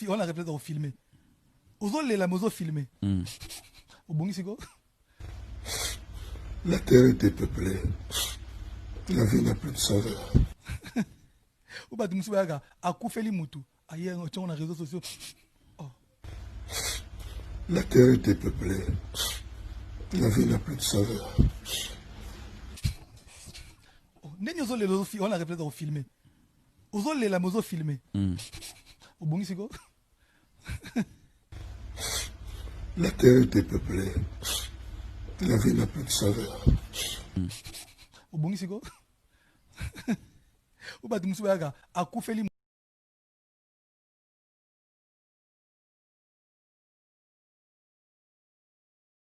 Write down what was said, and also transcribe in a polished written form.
on a répété au filmer. Ozo la mozo filmer. Au bon quoi? La terre était peuplée. La vie n'a plus de saveur. Ou bah tu me souviens à Koufeli Moutou. Ailleurs on a réseaux sociaux. La terre était peuplée. La vie n'a plus de saveur. On a répété au filmer. Ozo la mozo filmer. Au bon quoi? La terre était peuplée. La vie n'a plus de saveur. Au bon quoi? Ou bah tu me souviens à Koufeli